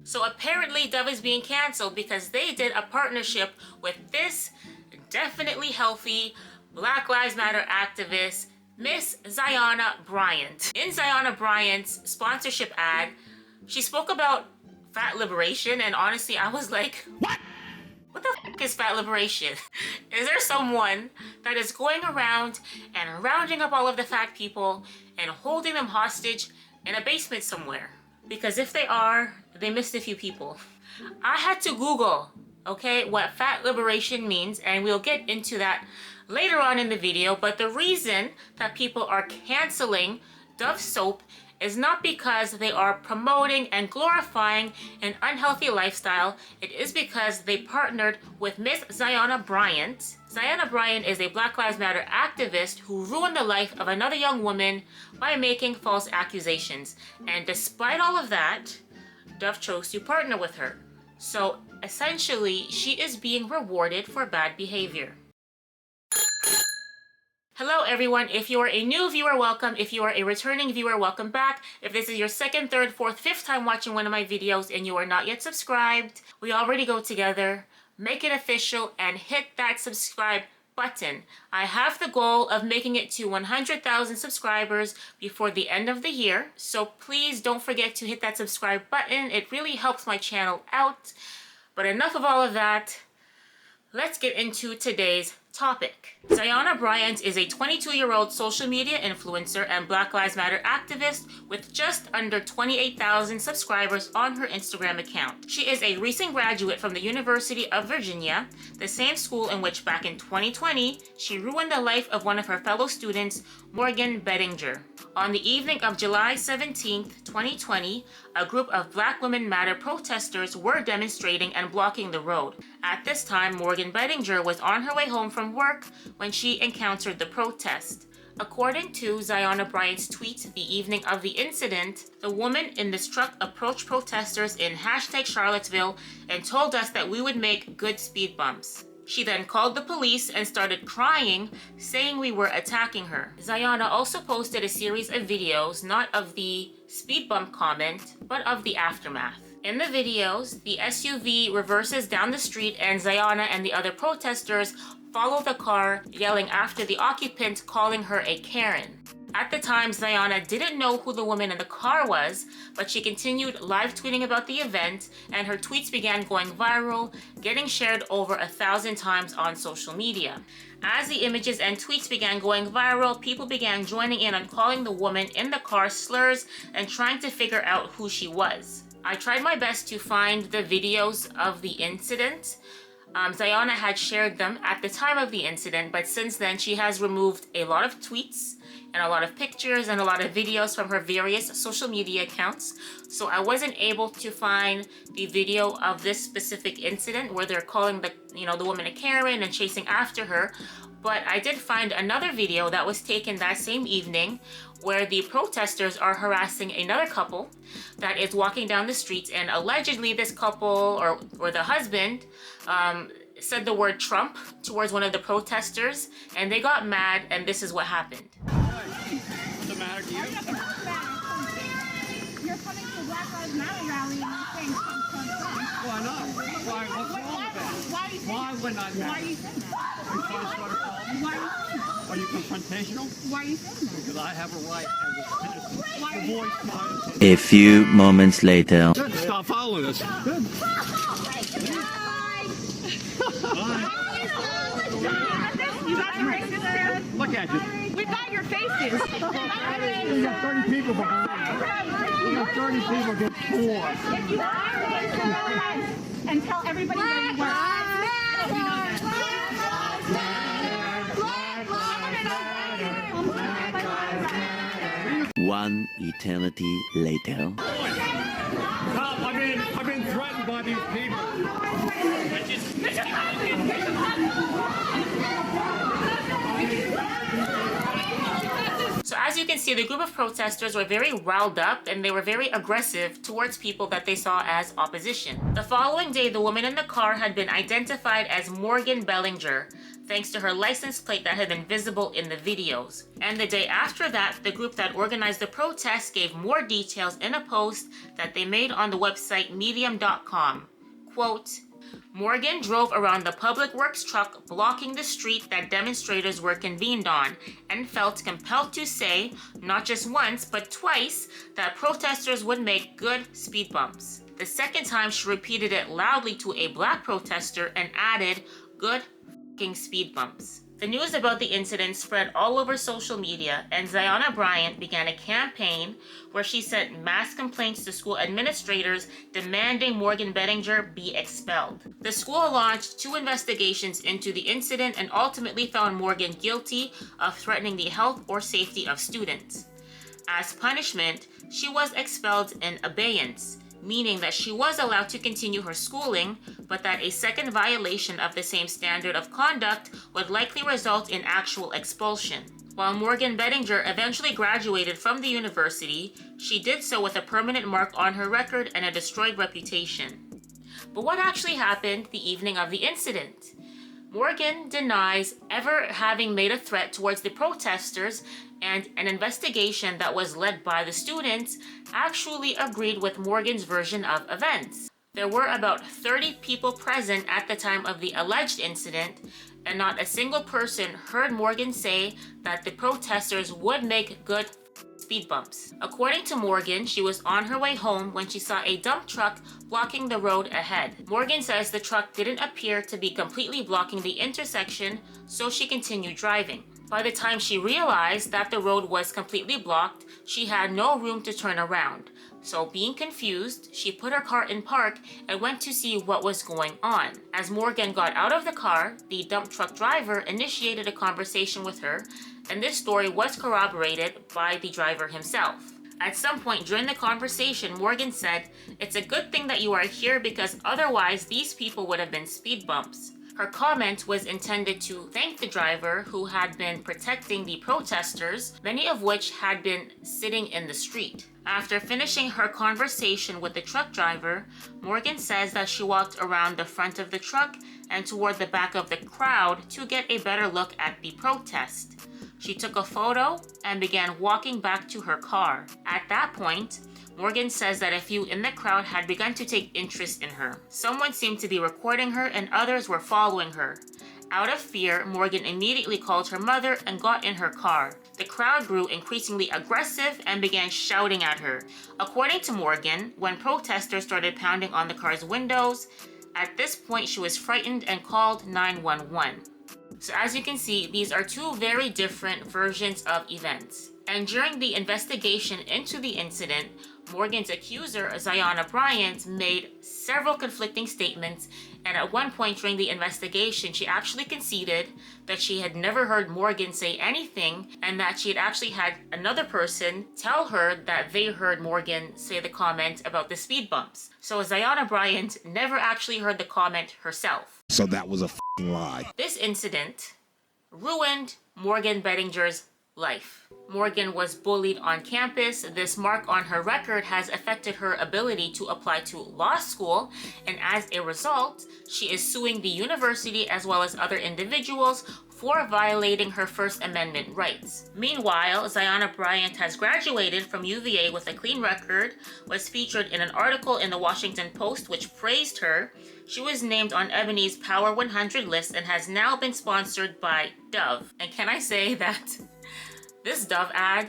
So apparently Dove is being canceled because they did a partnership with this definitely healthy Black Lives Matter activist, Miss Zyahna Bryant. In Zyahna Bryant's sponsorship ad, she spoke about fat liberation, and honestly, I was like, what the f is fat liberation? Is there someone that is going around and rounding up all of the fat people and holding them hostage in a basement somewhere? Because if they are, they missed a few people. I had to Google, okay, what fat liberation means, and we'll get into that later on in the video. But the reason that people are canceling Dove soap is not because they are promoting and glorifying an unhealthy lifestyle. It is because they partnered with Miss Zyahna Bryant. Zyahna Bryant is a Black Lives Matter activist who ruined the life of another young woman by making false accusations. And despite all of that, Dove chose to partner with her. So essentially, she is being rewarded for bad behavior. Hello everyone, if you are a new viewer, welcome. If you are a returning viewer, welcome back. If this is your second, third, fourth, fifth time watching one of my videos and you are not yet subscribed, we already go together. Make it official and hit that subscribe button. I have the goal of making it to 100,000 subscribers before the end of the year, so please don't forget to hit that subscribe button. It really helps my channel out. But enough of all of that. Let's get into today's topic. Zyahna Bryant is a 22-year-old social media influencer and Black Lives Matter activist with just under 28,000 subscribers on her Instagram account. She is a recent graduate from the University of Virginia, the same school in which back in 2020, she ruined the life of one of her fellow students, Morgan Bettinger. On the evening of July 17, 2020, a group of Black Women Matter protesters were demonstrating and blocking the road. At this time, Morgan Bettinger was on her way home from work when she encountered the protest. According to Zyahna Bryant's tweet the evening of the incident, the woman in this truck approached protesters in #Charlottesville and told us that we would make good speed bumps. She then called the police and started crying, saying we were attacking her. Zyahna also posted a series of videos, not of the speed bump comment, but of the aftermath. In the videos, the SUV reverses down the street and Zyahna and the other protesters follow the car, yelling after the occupant, calling her a Karen. At the time, Zyahna didn't know who the woman in the car was, but she continued live tweeting about the event, and her tweets began going viral, getting shared over 1,000 times on social media. As the images and tweets began going viral, people began joining in on calling the woman in the car slurs and trying to figure out who she was. I tried my best to find the videos of the incident. Zyahna had shared them at the time of the incident, but since then she has removed a lot of tweets and a lot of pictures and a lot of videos from her various social media accounts. So I wasn't able to find the video of this specific incident where they're calling the woman a Karen and chasing after her. But I did find another video that was taken that same evening where the protesters are harassing another couple that is walking down the streets, and allegedly this couple or the husband said the word Trump towards one of the protesters, and they got mad, and this is what happened. What's the matter to you? You're coming to a Black Lives Matter rally and you're saying Why not? Why? What's wrong with that? Why are you saying Why would not Why are matter? you saying that? Are you trying to start a problem? Why are you saying that? Are you confrontational? Why are you saying that? Because I have a right as a citizen to voice my opinion. A few moments later. Good. Stop following us. Good. You got your faces there? Look at you. We got your faces. We got 30 people behind us. We got 30 people against 4. If you are, and tell everybody where you work. One eternity later. I've been threatened by these people. So as you can see, the group of protesters were very riled up and they were very aggressive towards people that they saw as opposition. The following day, the woman in the car had been identified as Morgan Bellinger. thanks to her license plate that had been visible in the videos. And the day after that, the group that organized the protest gave more details in a post that they made on the website medium.com. Quote, Morgan drove around the public works truck blocking the street that demonstrators were convened on and felt compelled to say, not just once, but twice, that protesters would make good speed bumps. The second time, she repeated it loudly to a black protester and added, good f***ing speed bumps. The news about the incident spread all over social media, and Zyahna Bryant began a campaign where she sent mass complaints to school administrators demanding Morgan Bettinger be expelled. The school launched 2 investigations into the incident and ultimately found Morgan guilty of threatening the health or safety of students. As punishment, she was expelled in abeyance, meaning that she was allowed to continue her schooling, but that a second violation of the same standard of conduct would likely result in actual expulsion. While Morgan Bettinger eventually graduated from the university, she did so with a permanent mark on her record and a destroyed reputation. But what actually happened the evening of the incident? Morgan denies ever having made a threat towards the protesters, and an investigation that was led by the students actually agreed with Morgan's version of events. There were about 30 people present at the time of the alleged incident, and not a single person heard Morgan say that the protesters would make good speed bumps. According to Morgan, she was on her way home when she saw a dump truck blocking the road ahead. Morgan says the truck didn't appear to be completely blocking the intersection, so she continued driving. By the time she realized that the road was completely blocked, she had no room to turn around. So being confused, she put her car in park and went to see what was going on. As Morgan got out of the car, the dump truck driver initiated a conversation with her, and this story was corroborated by the driver himself. At some point during the conversation, Morgan said, "It's a good thing that you are here because otherwise these people would have been speed bumps." Her comment was intended to thank the driver who had been protecting the protesters, many of which had been sitting in the street. After finishing her conversation with the truck driver, Morgan says that she walked around the front of the truck and toward the back of the crowd to get a better look at the protest. She took a photo and began walking back to her car. At that point, Morgan says that a few in the crowd had begun to take interest in her. Someone seemed to be recording her and others were following her. Out of fear, Morgan immediately called her mother and got in her car. The crowd grew increasingly aggressive and began shouting at her. According to Morgan, when protesters started pounding on the car's windows, at this point she was frightened and called 911. So as you can see, these are 2 very different versions of events. And during the investigation into the incident, Morgan's accuser, Zyahna Bryant, made several conflicting statements, and at one point during the investigation, she actually conceded that she had never heard Morgan say anything, and that she had actually had another person tell her that they heard Morgan say the comment about the speed bumps. So Zyahna Bryant never actually heard the comment herself. So that was a f***ing lie. This incident ruined Morgan Bettinger's life. Morgan was bullied on campus. This mark on her record has affected her ability to apply to law school, and as a result, she is suing the university as well as other individuals for violating her First Amendment rights. Meanwhile, Zyahna Bryant has graduated from UVA with a clean record, was featured in an article in the Washington Post which praised her. She was named on Ebony's Power 100 list and has now been sponsored by Dove. And can I say that this Dove ad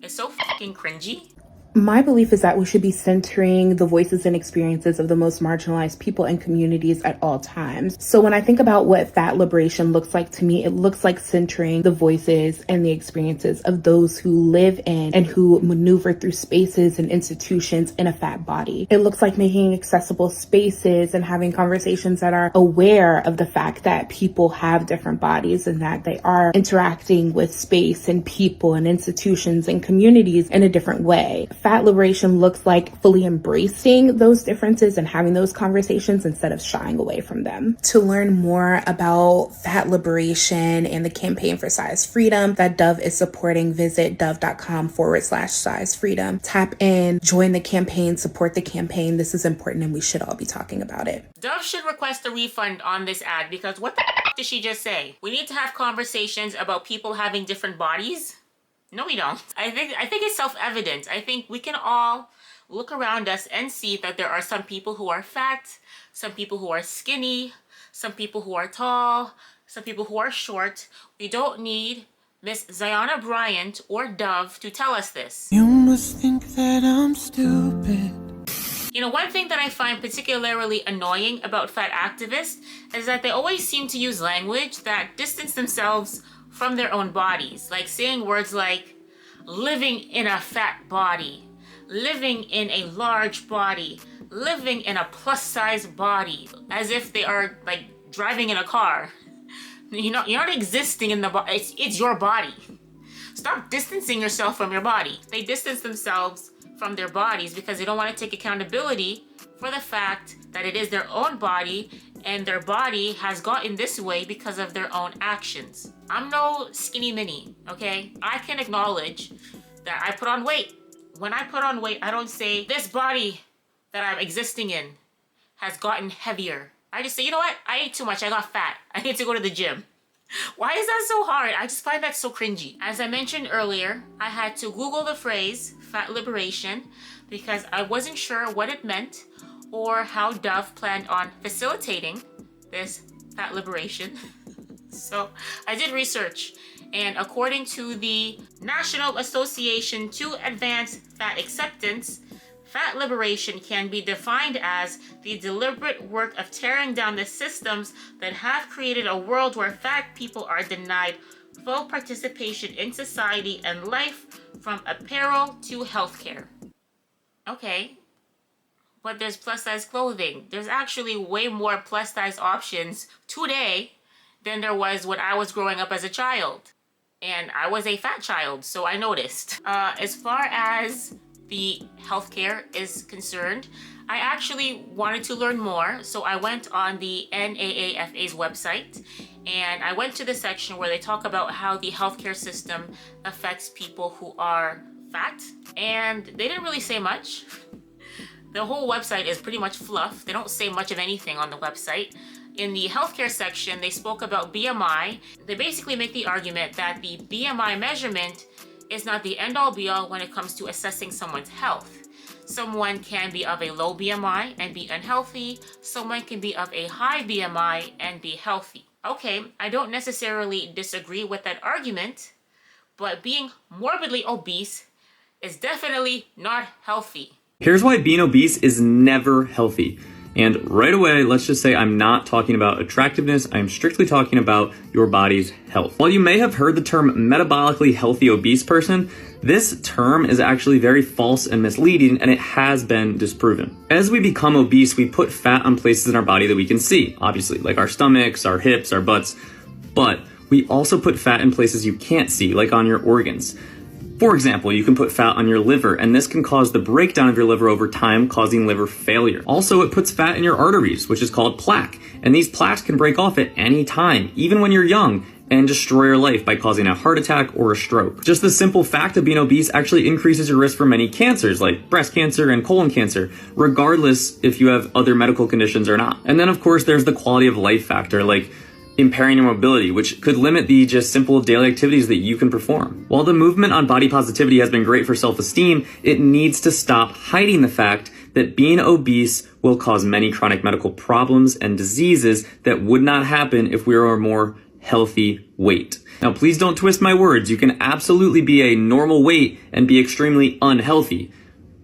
is so fucking cringy? My belief is that we should be centering the voices and experiences of the most marginalized people and communities at all times. So when I think about what fat liberation looks like to me, it looks like centering the voices and the experiences of those who live in and who maneuver through spaces and institutions in a fat body. It looks like making accessible spaces and having conversations that are aware of the fact that people have different bodies and that they are interacting with space and people and institutions and communities in a different way. Fat liberation looks like fully embracing those differences and having those conversations instead of shying away from them. To learn more about fat liberation and the campaign for size freedom that Dove is supporting, visit dove.com/size freedom. Tap in, join the campaign, support the campaign. This is important and we should all be talking about it. Dove should request a refund on this ad because what the fuck did she just say? We need to have conversations about people having different bodies? No, we don't. I think it's self-evident. I think we can all look around us and see that there are some people who are fat, some people who are skinny, some people who are tall, some people who are short. We don't need Miss Zyahna Bryant or Dove to tell us this. You must think that I'm stupid. You know, one thing that I find particularly annoying about fat activists is that they always seem to use language that distance themselves from their own bodies. Like saying words like living in a fat body, living in a large body, living in a plus-size body, as if they are like driving in a car. You're not existing in the body. It's your body. Stop distancing yourself from your body. They distance themselves from their bodies because they don't want to take accountability for the fact that it is their own body and their body has gotten this way because of their own actions. I'm no skinny mini, okay? I can acknowledge that I put on weight. When I put on weight, I don't say this body that I'm existing in has gotten heavier. I just say, you know what? I ate too much. I got fat. I need to go to the gym. Why is that so hard? I just find that so cringy. As I mentioned earlier, I had to Google the phrase fat liberation because I wasn't sure what it meant or how Dove planned on facilitating this fat liberation. So I did research, and according to the National Association to Advance Fat Acceptance, fat liberation can be defined as the deliberate work of tearing down the systems that have created a world where fat people are denied full participation in society and life, from apparel to healthcare. Okay, but there's plus-size clothing. There's actually way more plus-size options today than there was when I was growing up as a child. And I was a fat child, so I noticed. As far as the healthcare is concerned, I actually wanted to learn more, so I went on the NAAFA's website and I went to the section where they talk about how the healthcare system affects people who are fat, and they didn't really say much. The whole website is pretty much fluff. They don't say much of anything on the website. In the healthcare section, they spoke about BMI. They basically make the argument that the BMI measurement is not the end-all be-all when it comes to assessing someone's health. Someone can be of a low BMI and be unhealthy. Someone can be of a high BMI and be healthy. Okay, I don't necessarily disagree with that argument, but being morbidly obese is definitely not healthy. Here's why being obese is never healthy. And right away, let's just say I'm not talking about attractiveness. I'm strictly talking about your body's health. While you may have heard the term metabolically healthy obese person, this term is actually very false and misleading, and it has been disproven. As we become obese, we put fat on places in our body that we can see, obviously, like our stomachs, our hips, our butts. But we also put fat in places you can't see, like on your organs. For example, you can put fat on your liver, and this can cause the breakdown of your liver over time, causing liver failure. Also, it puts fat in your arteries, which is called plaque. And these plaques can break off at any time, even when you're young, and destroy your life by causing a heart attack or a stroke. Just the simple fact of being obese actually increases your risk for many cancers, like breast cancer and colon cancer, regardless if you have other medical conditions or not. And then, of course, there's the quality of life factor, like impairing your mobility, which could limit the just simple daily activities that you can perform. While the movement on body positivity has been great for self-esteem, it needs to stop hiding the fact that being obese will cause many chronic medical problems and diseases that would not happen if we were a more healthy weight. Now, please don't twist my words. You can absolutely be a normal weight and be extremely unhealthy,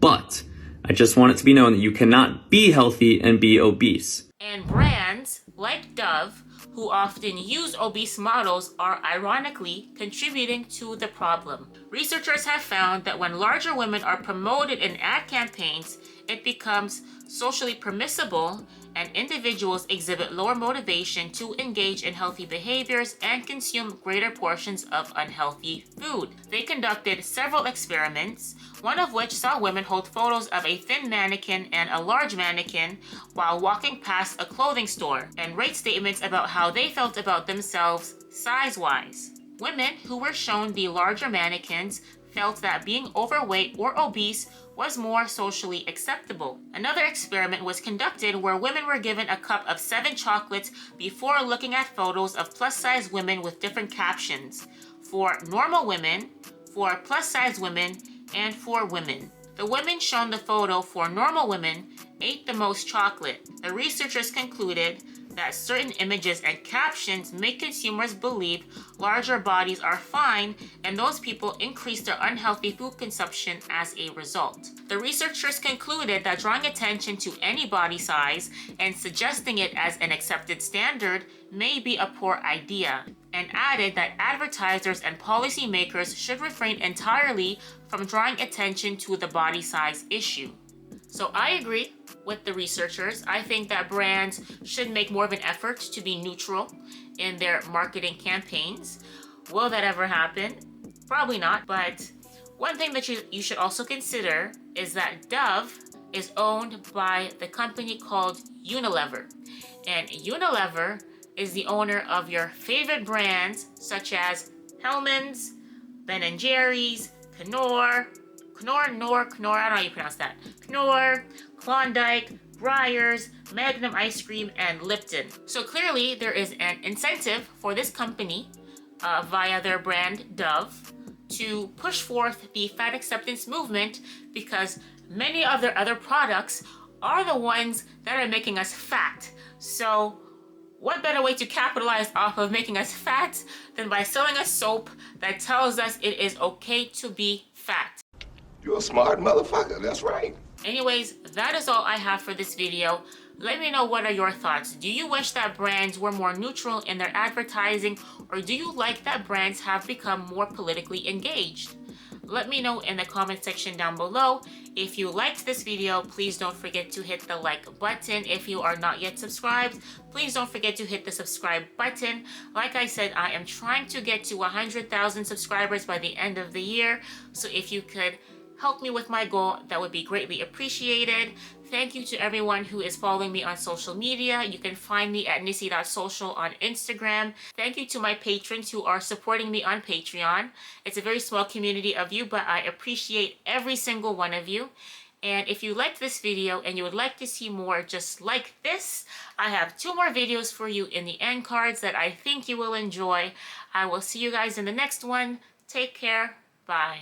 but I just want it to be known that you cannot be healthy and be obese. And brands like Dove, who often use obese models, are ironically contributing to the problem. Researchers have found that when larger women are promoted in ad campaigns, it becomes socially permissible and individuals exhibit lower motivation to engage in healthy behaviors and consume greater portions of unhealthy food. They conducted several experiments, one of which saw women hold photos of a thin mannequin and a large mannequin while walking past a clothing store and rate statements about how they felt about themselves size-wise. Women who were shown the larger mannequins felt that being overweight or obese was more socially acceptable. Another experiment was conducted where women were given a cup of 7 chocolates before looking at photos of plus-size women with different captions for normal women, for plus-size women, and for women. The women shown the photo for normal women ate the most chocolate. The researchers concluded that certain images and captions make consumers believe larger bodies are fine, and those people increase their unhealthy food consumption as a result. The researchers concluded that drawing attention to any body size and suggesting it as an accepted standard may be a poor idea, and added that advertisers and policymakers should refrain entirely from drawing attention to the body size issue. So I agree with the researchers. I think that brands should make more of an effort to be neutral in their marketing campaigns. Will that ever happen? Probably not, but one thing that you should also consider is that Dove is owned by the company called Unilever. And Unilever is the owner of your favorite brands such as Hellmann's, Ben & Jerry's, Knorr, I don't know how you pronounce that. Knorr, Klondike, Breyers, Magnum Ice Cream, and Lipton. So clearly there is an incentive for this company via their brand Dove to push forth the fat acceptance movement, because many of their other products are the ones that are making us fat. So what better way to capitalize off of making us fat than by selling a soap that tells us it is okay to be fat? You're a smart motherfucker, that's right. Anyways, that is all I have for this video. Let me know, what are your thoughts? Do you wish that brands were more neutral in their advertising, or do you like that brands have become more politically engaged? Let me know in the comment section down below. If you liked this video, please don't forget to hit the like button. If you are not yet subscribed, please don't forget to hit the subscribe button. Like I said, I am trying to get to 100,000 subscribers by the end of the year. So if you could help me with my goal, that would be greatly appreciated. Thank you to everyone who is following me on social media. You can find me at NissCee.Social on Instagram. Thank you to my patrons who are supporting me on Patreon. It's a very small community of you, but I appreciate every single one of you. And if you liked this video and you would like to see more just like this, I have 2 more videos for you in the end cards that I think you will enjoy. I will see you guys in the next one. Take care. Bye.